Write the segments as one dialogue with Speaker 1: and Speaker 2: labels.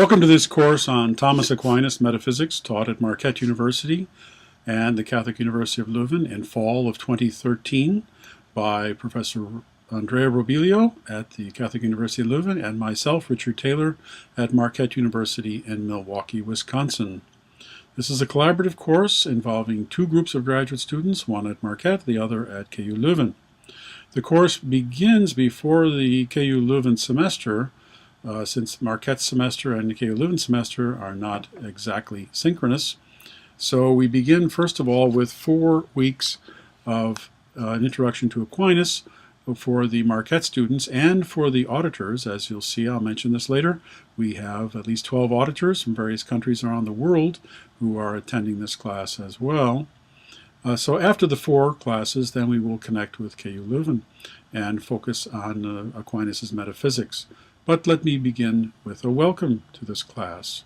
Speaker 1: Welcome to this course on Thomas Aquinas Metaphysics, taught at Marquette University and the Catholic University of Leuven in fall of 2013 by Professor Andrea Robilio at the Catholic University of Leuven and myself, Richard Taylor, at Marquette University in Milwaukee, Wisconsin. This is a collaborative course involving two groups of graduate students, one at Marquette, the other at KU Leuven. The course begins before the KU Leuven semester, since Marquette's semester and the KU Leuven semester are not exactly synchronous. So we begin, first of all, with 4 weeks of an introduction to Aquinas for the Marquette students and for the auditors. As you'll see, I'll mention this later, we have at least 12 auditors from various countries around the world who are attending this class as well. So after the 4 classes, then we will connect with KU Leuven and focus on Aquinas' metaphysics. But let me begin with a welcome to this class.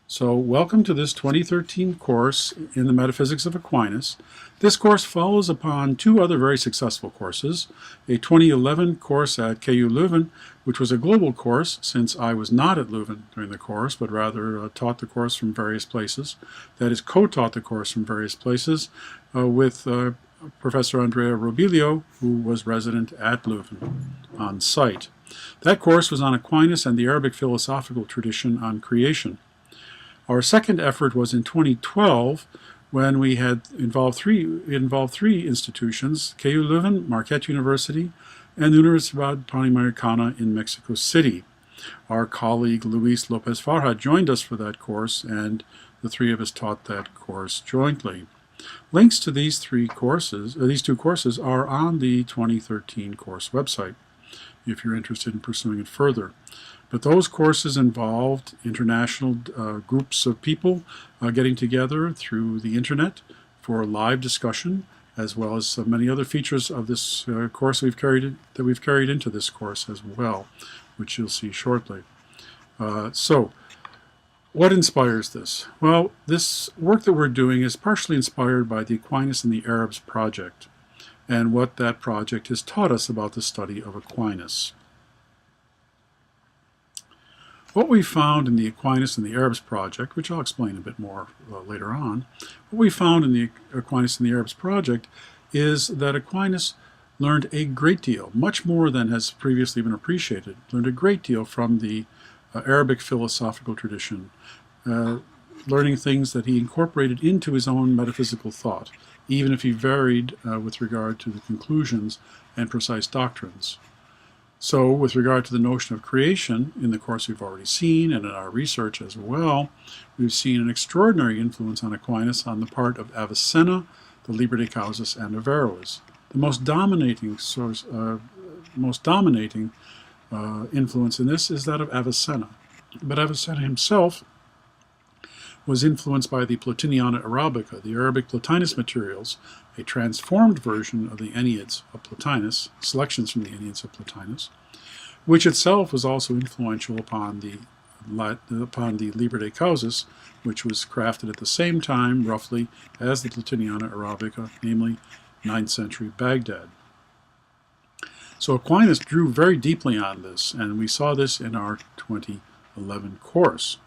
Speaker 1: So welcome to this 2013 course in the Metaphysics of Aquinas. This course follows upon 2 other very successful courses, a 2011 course at KU Leuven, which was a global course since I was not at Leuven during the course, but rather taught the course from various places. That is, co-taught the course from various places with Professor Andrea Robilio, who was resident at Leuven on site. That course was on Aquinas and the Arabic philosophical tradition on creation. Our second effort was in 2012 when we had involved three institutions, KU Leuven, Marquette University, and the Universidad Panamericana in Mexico City. Our colleague Luis Lopez Farha joined us for that course, and the 3 of us taught that course jointly. Links to these 2 courses are on the 2013 course website, if you're interested in pursuing it further. But those courses involved international groups of people getting together through the internet for live discussion, as well as many other features of this course we've carried into this course as well, which you'll see shortly. So what inspires this? Well, this work that we're doing is partially inspired by the Aquinas and the Arabs project, and what that project has taught us about the study of Aquinas. What we found in the Aquinas and the Arabs project, which I'll explain a bit more later on, what we found in the Aquinas and the Arabs project is that Aquinas learned a great deal, much more than has previously been appreciated, learned a great deal from the Arabic philosophical tradition, learning things that he incorporated into his own metaphysical thought, even if he varied with regard to the conclusions and precise doctrines. So with regard to the notion of creation, in the course we've already seen, and in our research as well, we've seen an extraordinary influence on Aquinas on the part of Avicenna, the Liber de Causas, and Averroes. The most dominating influence in this is that of Avicenna. But Avicenna himself was influenced by the Plotiniana Arabica, the Arabic Plotinus materials, a transformed version of the Enneads of Plotinus, selections from the Enneads of Plotinus, which itself was also influential upon the Liber de Causas, which was crafted at the same time, roughly, as the Plotiniana Arabica, namely 9th century Baghdad. So Aquinas drew very deeply on this, and we saw this in our 2011 course.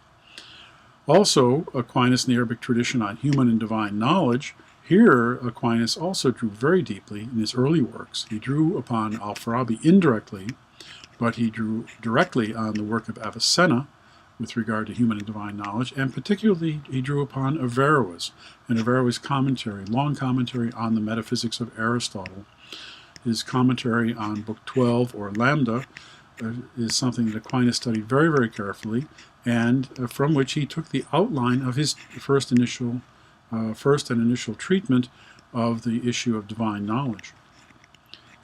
Speaker 1: Also, Aquinas and the Arabic tradition on human and divine knowledge. Here, Aquinas also drew very deeply in his early works. He drew upon Al-Farabi indirectly, but he drew directly on the work of Avicenna with regard to human and divine knowledge, and particularly he drew upon Averroes, and Averroes' commentary, long commentary on the Metaphysics of Aristotle. His commentary on Book 12, or Lambda, is something that Aquinas studied very, very carefully, and from which he took the outline of his first and initial treatment of the issue of divine knowledge.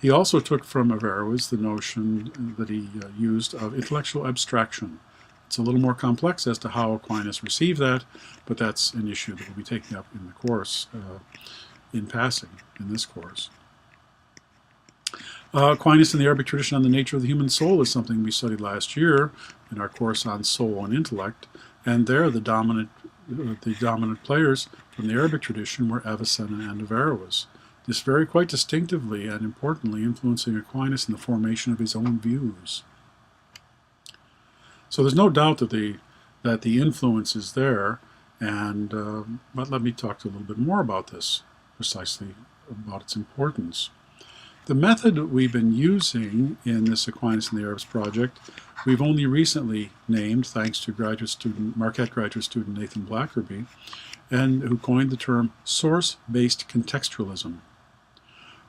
Speaker 1: He also took from Averroes the notion that he used of intellectual abstraction. It's a little more complex as to how Aquinas received that, but that's an issue that we'll be taking up in the course, in passing, in this course. Aquinas and the Arabic tradition on the nature of the human soul is something we studied last year in our course on soul and intellect, and there the dominant players from the Arabic tradition were Avicenna and Averroes. This very quite distinctively and importantly influencing Aquinas in the formation of his own views. So there's no doubt that the influence is there, and but let me talk a little bit more about this, precisely about its importance. The method that we've been using in this Aquinas and the Arabs project, we've only recently named, thanks to Marquette graduate student Nathan Blackerby, and who coined the term source-based contextualism.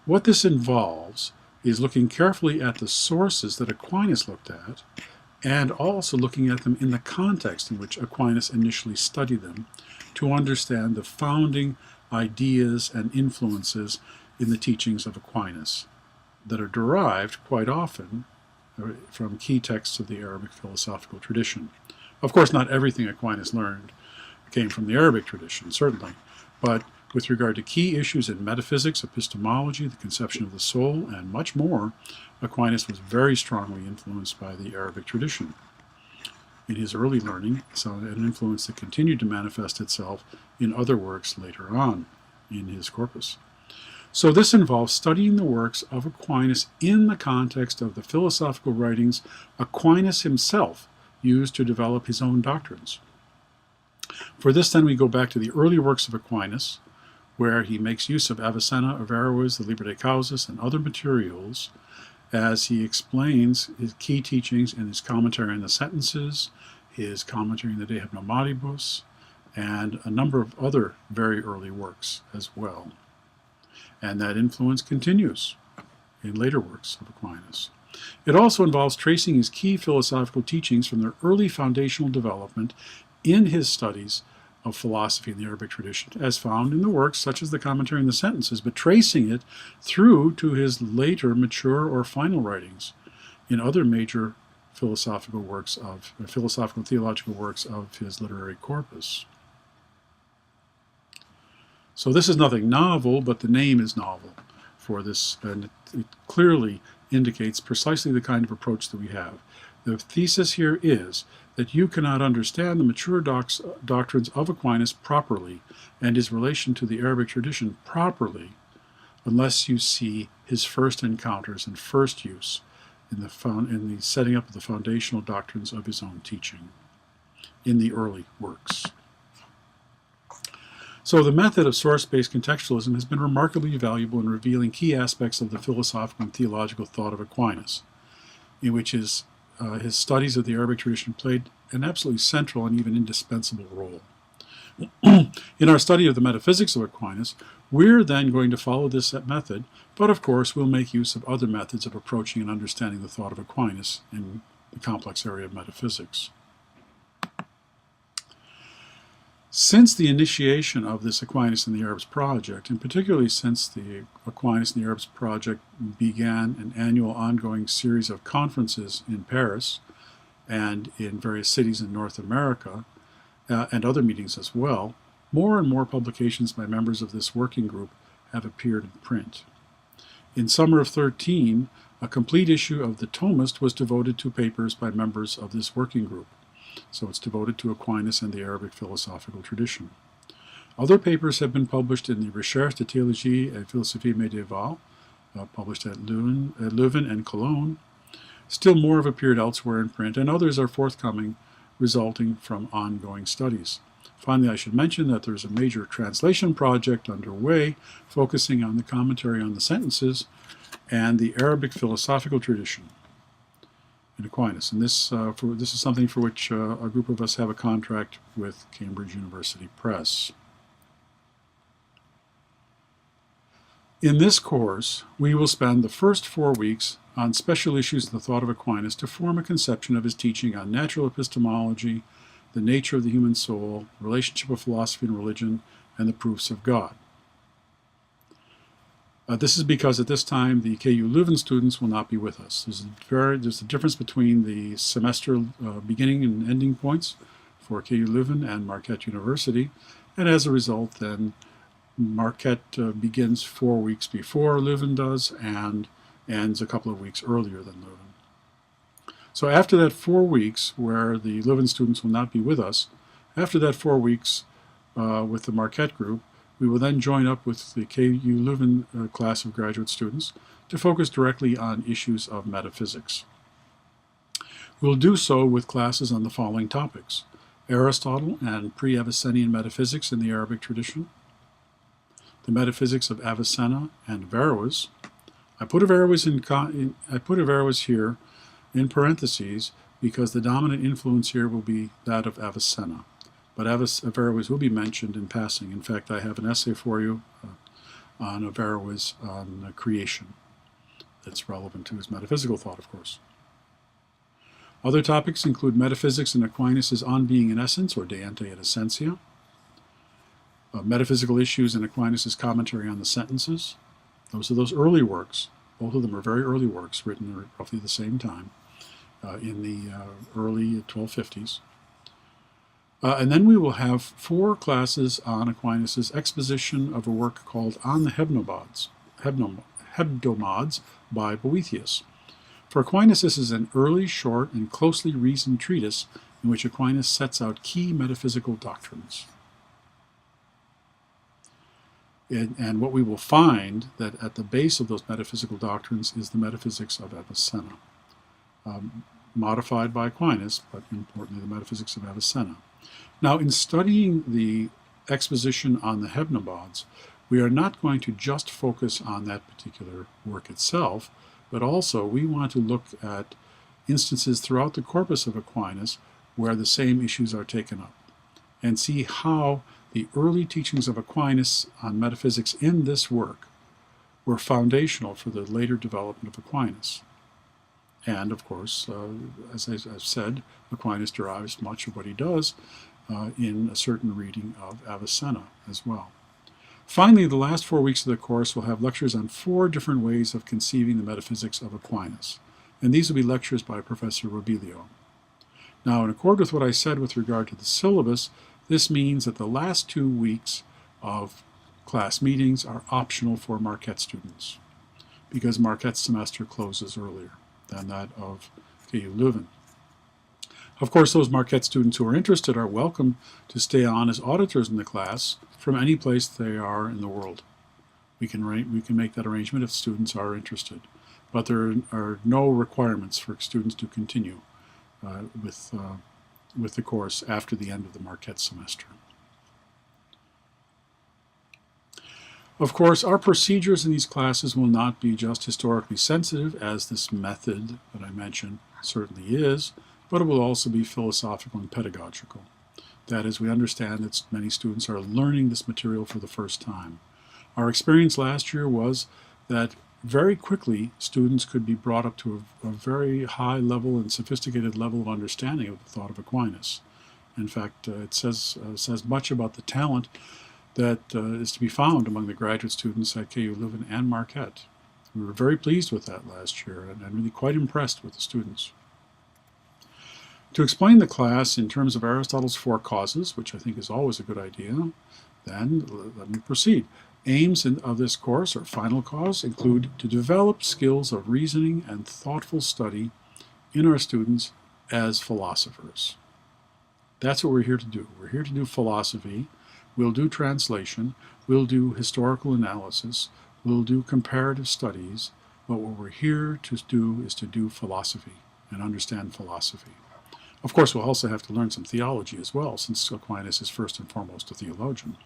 Speaker 1: What this involves is looking carefully at the sources that Aquinas looked at, and also looking at them in the context in which Aquinas initially studied them, to understand the founding ideas and influences in the teachings of Aquinas that are derived quite often from key texts of the Arabic philosophical tradition. Of course, not everything Aquinas learned came from the Arabic tradition, certainly, but with regard to key issues in metaphysics, epistemology, the conception of the soul, and much more, Aquinas was very strongly influenced by the Arabic tradition in his early learning, so an influence that continued to manifest itself in other works later on in his corpus. So this involves studying the works of Aquinas in the context of the philosophical writings Aquinas himself used to develop his own doctrines. For this, then, we go back to the early works of Aquinas, where he makes use of Avicenna, Averroes, the Liber de Causas, and other materials as he explains his key teachings in his commentary on the sentences, his commentary on the De Hypnomatibus, and a number of other very early works as well. And that influence continues in later works of Aquinas. It also involves tracing his key philosophical teachings from their early foundational development in his studies of philosophy in the Arabic tradition, as found in the works such as the commentary on the sentences, but tracing it through to his later mature or final writings in other major philosophical theological works of his literary corpus. So this is nothing novel, but the name is novel for this, and it clearly indicates precisely the kind of approach that we have. The thesis here is that you cannot understand the mature doctrines of Aquinas properly and his relation to the Arabic tradition properly unless you see his first encounters and first use in the setting up of the foundational doctrines of his own teaching in the early works. So the method of source-based contextualism has been remarkably valuable in revealing key aspects of the philosophical and theological thought of Aquinas, in which his studies of the Arabic tradition played an absolutely central and even indispensable role. In our study of the metaphysics of Aquinas, we're then going to follow this method, but of course we'll make use of other methods of approaching and understanding the thought of Aquinas in the complex area of metaphysics. Since the initiation of this Aquinas and the Arabs project, and particularly since the Aquinas and the Arabs project began an annual ongoing series of conferences in Paris and in various cities in North America, and other meetings as well, more and more publications by members of this working group have appeared in print. In summer of 2013, a complete issue of the Thomist was devoted to papers by members of this working group. So it's devoted to Aquinas and the Arabic philosophical tradition. Other papers have been published in the Recherche de théologie et philosophie médiévale, published at Leuven and Cologne. Still more have appeared elsewhere in print, and others are forthcoming, resulting from ongoing studies. Finally, I should mention that there's a major translation project underway focusing on the commentary on the sentences and the Arabic philosophical tradition in Aquinas. And this is something for which a group of us have a contract with Cambridge University Press. In this course, we will spend the first 4 weeks on special issues in the thought of Aquinas to form a conception of his teaching on natural epistemology, the nature of the human soul, the relationship of philosophy and religion, and the proofs of God. This is because at this time the KU Leuven students will not be with us. There's a difference between the semester beginning and ending points for KU Leuven and Marquette University, and as a result then Marquette begins 4 weeks before Leuven does and ends a couple of weeks earlier than Leuven. So after that 4 weeks where the Leuven students will not be with us, after that 4 weeks with the Marquette group, we will then join up with the KU Leuven class of graduate students to focus directly on issues of metaphysics. We'll do so with classes on the following topics: Aristotle and pre-Avicennian metaphysics in the Arabic tradition, the metaphysics of Avicenna and Averroes. I put Averroes here in parentheses because the dominant influence here will be that of Avicenna, but Averroes will be mentioned in passing. In fact, I have an essay for you on Averroes on creation that's relevant to his metaphysical thought, of course. Other topics include metaphysics and Aquinas' On Being in Essence, or De Ante et Essentia, metaphysical issues and Aquinas' commentary on the sentences. Those are those early works. Both of them are very early works, written at roughly the same time in the early 1250s. And then we will have 4 classes on Aquinas' exposition of a work called On the Hebdomads by Boethius. For Aquinas, this is an early, short, and closely reasoned treatise in which Aquinas sets out key metaphysical doctrines. And what we will find that at the base of those metaphysical doctrines is the metaphysics of Avicenna, modified by Aquinas, but importantly the metaphysics of Avicenna. Now, in studying the exposition on the Hebdomads, we are not going to just focus on that particular work itself, but also we want to look at instances throughout the corpus of Aquinas where the same issues are taken up, and see how the early teachings of Aquinas on metaphysics in this work were foundational for the later development of Aquinas. And, of course, as I've said, Aquinas derives much of what he does in a certain reading of Avicenna as well. Finally, the last 4 weeks of the course will have lectures on 4 different ways of conceiving the metaphysics of Aquinas, and these will be lectures by Professor Robilio. Now, in accord with what I said with regard to the syllabus, this means that the last 2 weeks of class meetings are optional for Marquette students, because Marquette's semester closes earlier than that of KU Leuven. Of course, those Marquette students who are interested are welcome to stay on as auditors in the class from any place they are in the world. We can make that arrangement if students are interested, but there are no requirements for students to continue with the course after the end of the Marquette semester. Of course, our procedures in these classes will not be just historically sensitive, as this method that I mentioned certainly is, but it will also be philosophical and pedagogical. That is, we understand that many students are learning this material for the first time. Our experience last year was that very quickly students could be brought up to a very high level and sophisticated level of understanding of the thought of Aquinas. In fact, it says much about the talent that is to be found among the graduate students at KU Leuven and Marquette. We were very pleased with that last year and really quite impressed with the students. To explain the class in terms of Aristotle's 4 causes, which I think is always a good idea, then let me proceed. Aims of this course, or final cause, include to develop skills of reasoning and thoughtful study in our students as philosophers. That's what we're here to do. We're here to do philosophy. We'll do translation. We'll do historical analysis. We'll do comparative studies. But what we're here to do is to do philosophy and understand philosophy. Of course, we'll also have to learn some theology as well, since Aquinas is first and foremost a theologian.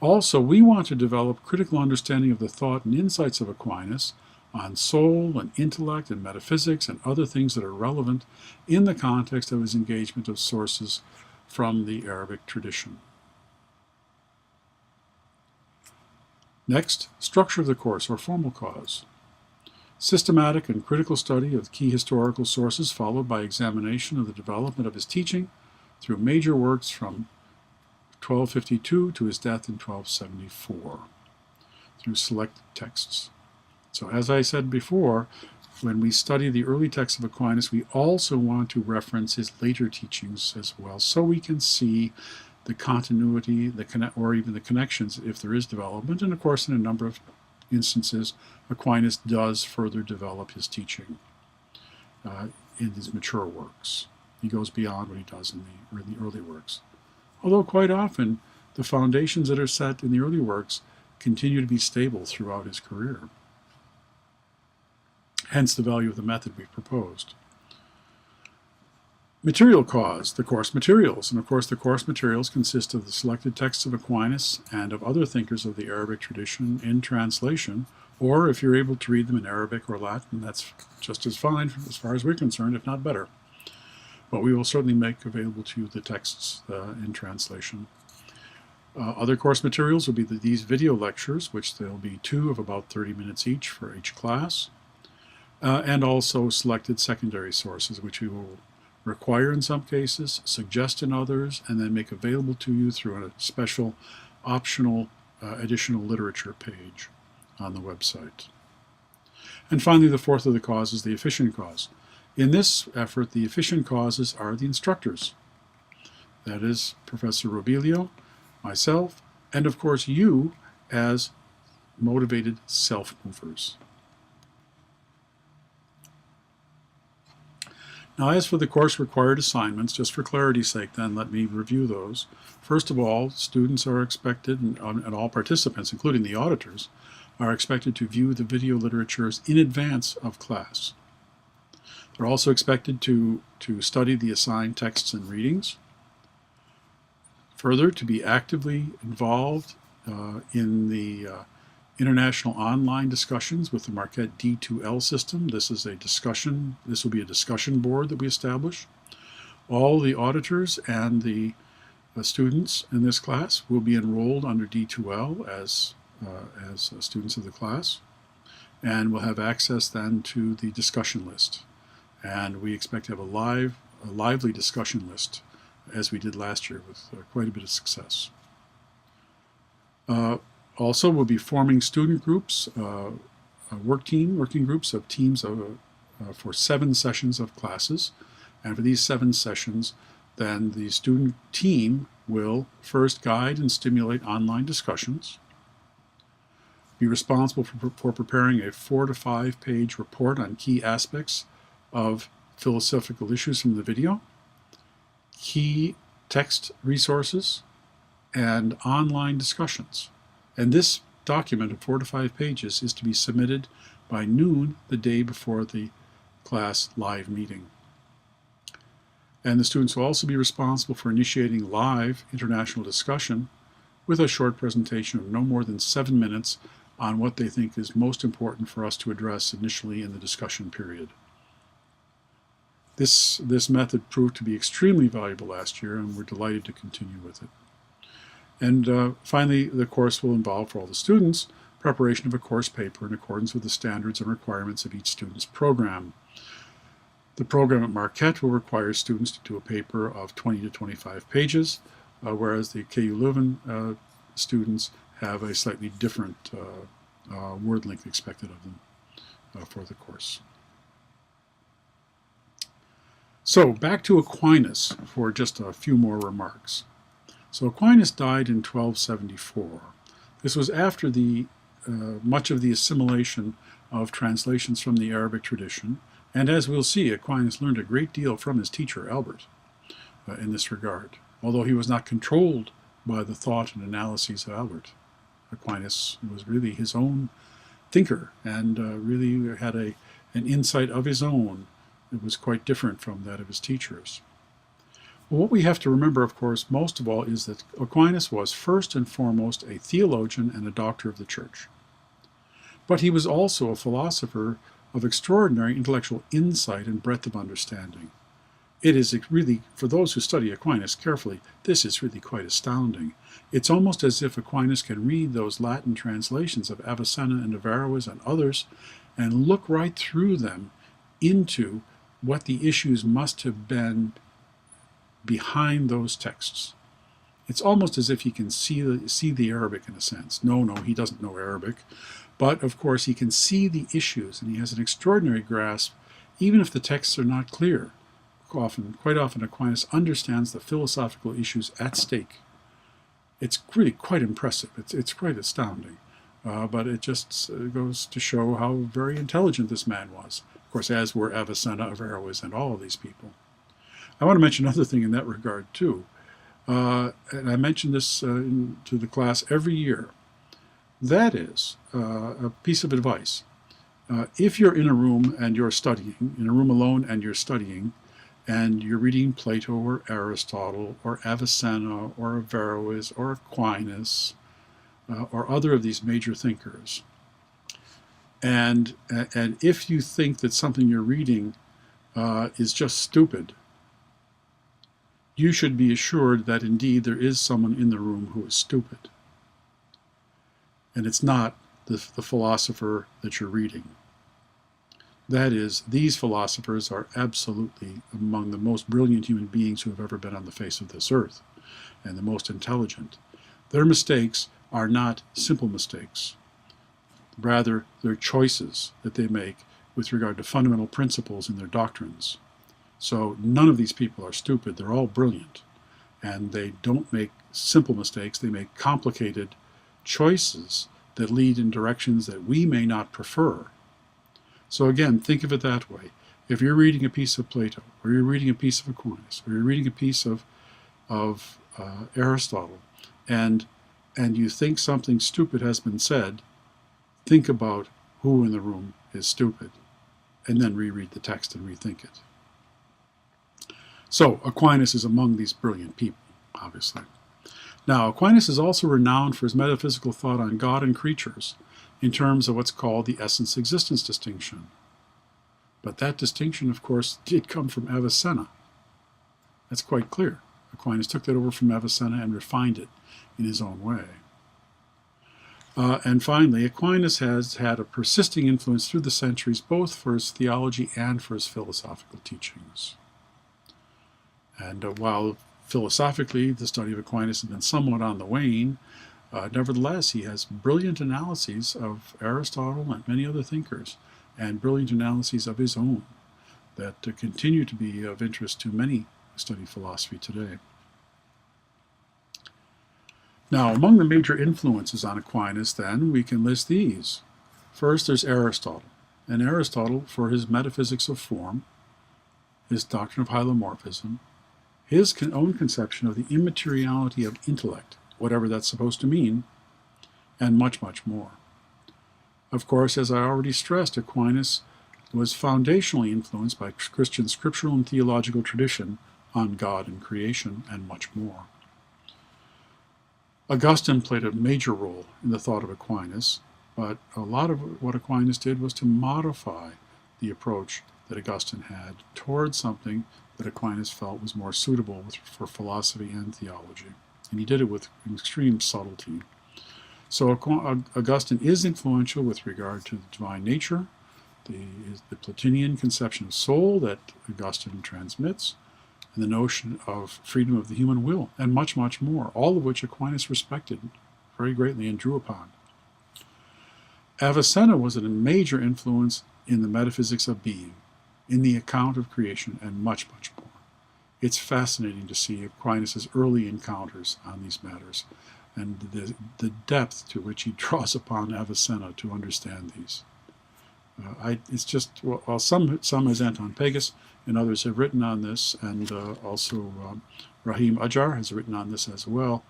Speaker 1: Also, we want to develop critical understanding of the thought and insights of Aquinas on soul and intellect and metaphysics and other things that are relevant in the context of his engagement of sources from the Arabic tradition. Next, structure of the course, or formal cause. Systematic and critical study of key historical sources, followed by examination of the development of his teaching through major works from 1252 to his death in 1274, through select texts. So as I said before, when we study the early texts of Aquinas, we also want to reference his later teachings as well, so we can see the continuity, or even the connections if there is development. And of course, in a number of instances, Aquinas does further develop his teaching in his mature works. He goes beyond what he does in the early works. Although quite often, the foundations that are set in the early works continue to be stable throughout his career. Hence the value of the method we've proposed. Material cause, the course materials. And of course, the course materials consist of the selected texts of Aquinas and of other thinkers of the Arabic tradition in translation, or if you're able to read them in Arabic or Latin, that's just as fine as far as we're concerned, if not better. But we will certainly make available to you the texts in translation. Other course materials will be these video lectures, which there'll be 2 of about 30 minutes each for each class, and also selected secondary sources, which we will require in some cases, suggest in others, and then make available to you through a special optional additional literature page on the website. And finally, the fourth of the cause is the efficient cause. In this effort, the efficient causes are the instructors. That is Professor Robilio, myself, and of course you as motivated self-movers. Now, as for the course required assignments, just for clarity's sake then, let me review those. First of all, students are expected, and all participants, including the auditors, are expected to view the video literatures in advance of class. They're also expected to study the assigned texts and readings. Further, to be actively involved in the international online discussions with the Marquette D2L system. This will be a discussion board that we establish. All the auditors and the students in this class will be enrolled under D2L as students of the class, and will have access then to the discussion list. And we expect to have a lively discussion list, as we did last year with quite a bit of success. Also, we'll be forming student groups, working groups of teams for 7 sessions of classes. And for these 7 sessions, then the student team will first guide and stimulate online discussions, be responsible for preparing a 4 to 5 page report on key aspects of philosophical issues from the video, key text resources, and online discussions. And this document of 4 to 5 pages is to be submitted by noon the day before the class live meeting. And the students will also be responsible for initiating live international discussion with a short presentation of no more than 7 minutes on what they think is most important for us to address initially in the discussion period. This method proved to be extremely valuable last year, and we're delighted to continue with it. And finally, the course will involve, for all the students, preparation of a course paper in accordance with the standards and requirements of each student's program. The program at Marquette will require students to do a paper of 20 to 25 pages, whereas the KU Leuven students have a slightly different word length expected of them for the course. So back to Aquinas for just a few more remarks. So Aquinas died in 1274. This was after much of the assimilation of translations from the Arabic tradition, and as we'll see, Aquinas learned a great deal from his teacher Albert in this regard, although he was not controlled by the thought and analyses of Albert. Aquinas was really his own thinker and really had an insight of his own that was quite different from that of his teachers. Well, what we have to remember, of course, most of all, is that Aquinas was first and foremost a theologian and a doctor of the Church. But he was also a philosopher of extraordinary intellectual insight and breadth of understanding. It is really, for those who study Aquinas carefully, this is really quite astounding. It's almost as if Aquinas can read those Latin translations of Avicenna and Averroes and others and look right through them into what the issues must have been behind those texts. It's almost as if he can see the Arabic in a sense. No, he doesn't know Arabic. But, of course, he can see the issues, and he has an extraordinary grasp, even if the texts are not clear. Quite often, Aquinas understands the philosophical issues at stake. It's really quite impressive. It's quite astounding. But it just goes to show how very intelligent this man was. Of course, as were Avicenna, Averroes, and all of these people. I want to mention another thing in that regard, too. And I mention this to the class every year. That is a piece of advice. If you're in a room and you're studying, in a room alone and you're studying, and you're reading Plato or Aristotle or Avicenna or Averroes or Aquinas or other of these major thinkers, and if you think that something you're reading is just stupid, you should be assured that indeed there is someone in the room who is stupid. And it's not the philosopher that you're reading. That is, these philosophers are absolutely among the most brilliant human beings who have ever been on the face of this earth, and the most intelligent. Their mistakes are not simple mistakes. Rather, they're choices that they make with regard to fundamental principles in their doctrines. So none of these people are stupid. They're all brilliant. And they don't make simple mistakes. They make complicated choices that lead in directions that we may not prefer. So again, think of it that way. If you're reading a piece of Plato, or you're reading a piece of Aquinas, or you're reading a piece of Aristotle, and you think something stupid has been said, think about who in the room is stupid, and then reread the text and rethink it. So Aquinas is among these brilliant people, obviously. Now, Aquinas is also renowned for his metaphysical thought on God and creatures in terms of what's called the essence-existence distinction. But that distinction, of course, did come from Avicenna. That's quite clear. Aquinas took that over from Avicenna and refined it in his own way. And finally, Aquinas has had a persisting influence through the centuries, both for his theology and for his philosophical teachings. And while philosophically the study of Aquinas has been somewhat on the wane, nevertheless he has brilliant analyses of Aristotle and many other thinkers, and brilliant analyses of his own that continue to be of interest to many who study philosophy today. Now, among the major influences on Aquinas, then, we can list these. First, there's Aristotle. And Aristotle, for his metaphysics of form, his doctrine of hylomorphism, his own conception of the immateriality of intellect, whatever that's supposed to mean, and much, much more. Of course, as I already stressed, Aquinas was foundationally influenced by Christian scriptural and theological tradition on God and creation, and much more. Augustine played a major role in the thought of Aquinas, but a lot of what Aquinas did was to modify the approach that Augustine had towards something that Aquinas felt was more suitable for philosophy and theology. And he did it with extreme subtlety. So Augustine is influential with regard to the divine nature, the Platonian conception of soul that Augustine transmits, and the notion of freedom of the human will, and much, much more, all of which Aquinas respected very greatly and drew upon. Avicenna was a major influence in the metaphysics of being, in the account of creation, and much, much more. It's fascinating to see Aquinas' early encounters on these matters, and the depth to which he draws upon Avicenna to understand these. It's just, well, some as Anton Pegas and others have written on this, and also Rahim Ajar has written on this as well.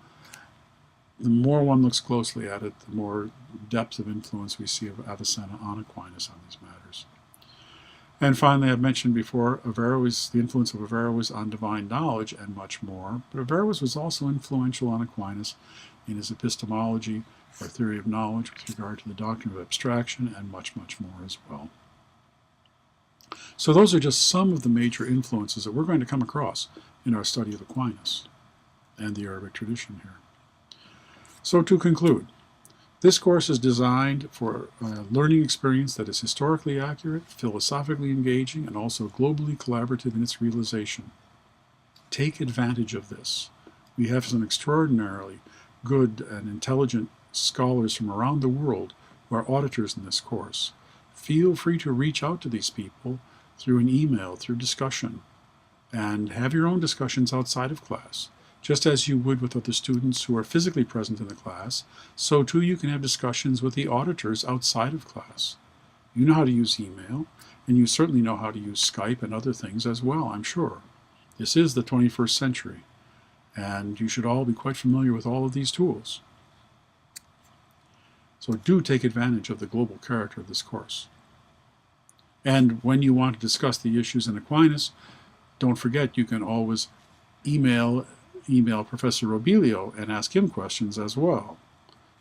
Speaker 1: The more one looks closely at it, the more depth of influence we see of Avicenna on Aquinas on these matters. And finally, I've mentioned before, Averroes, the influence of Averroes on divine knowledge and much more. But Averroes was also influential on Aquinas in his epistemology, or theory of knowledge, with regard to the doctrine of abstraction, and much, much more as well. So those are just some of the major influences that we're going to come across in our study of Aquinas and the Arabic tradition here. So to conclude, this course is designed for a learning experience that is historically accurate, philosophically engaging, and also globally collaborative in its realization. Take advantage of this. We have some extraordinarily good and intelligent scholars from around the world who are auditors in this course. Feel free to reach out to these people through an email, through discussion, and have your own discussions outside of class. Just as you would with other students who are physically present in the class, so too you can have discussions with the auditors outside of class. You know how to use email, and you certainly know how to use Skype and other things as well, I'm sure. This is the 21st century, and you should all be quite familiar with all of these tools. So do take advantage of the global character of this course. And when you want to discuss the issues in Aquinas, don't forget, you can always email Professor Robilio and ask him questions as well.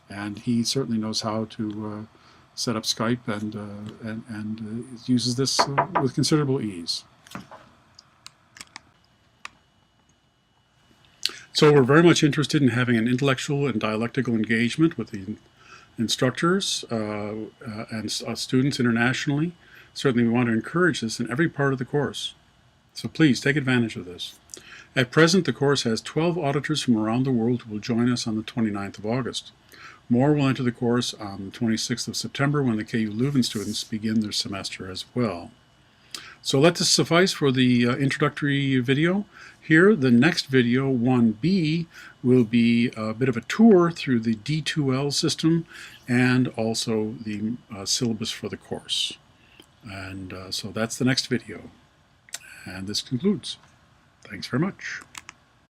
Speaker 1: And he certainly knows how to set up Skype and uses this with considerable ease. So we're very much interested in having an intellectual and dialectical engagement with the instructors and students internationally. Certainly we want to encourage this in every part of the course. So please take advantage of this. At present, the course has 12 auditors from around the world who will join us on the 29th of August. More will enter the course on the 26th of September when the KU Leuven students begin their semester as well. So let this suffice for the introductory video. Here, the next video, 1B, will be a bit of a tour through the D2L system and also the syllabus for the course. And so that's the next video. And this concludes. Thanks very much.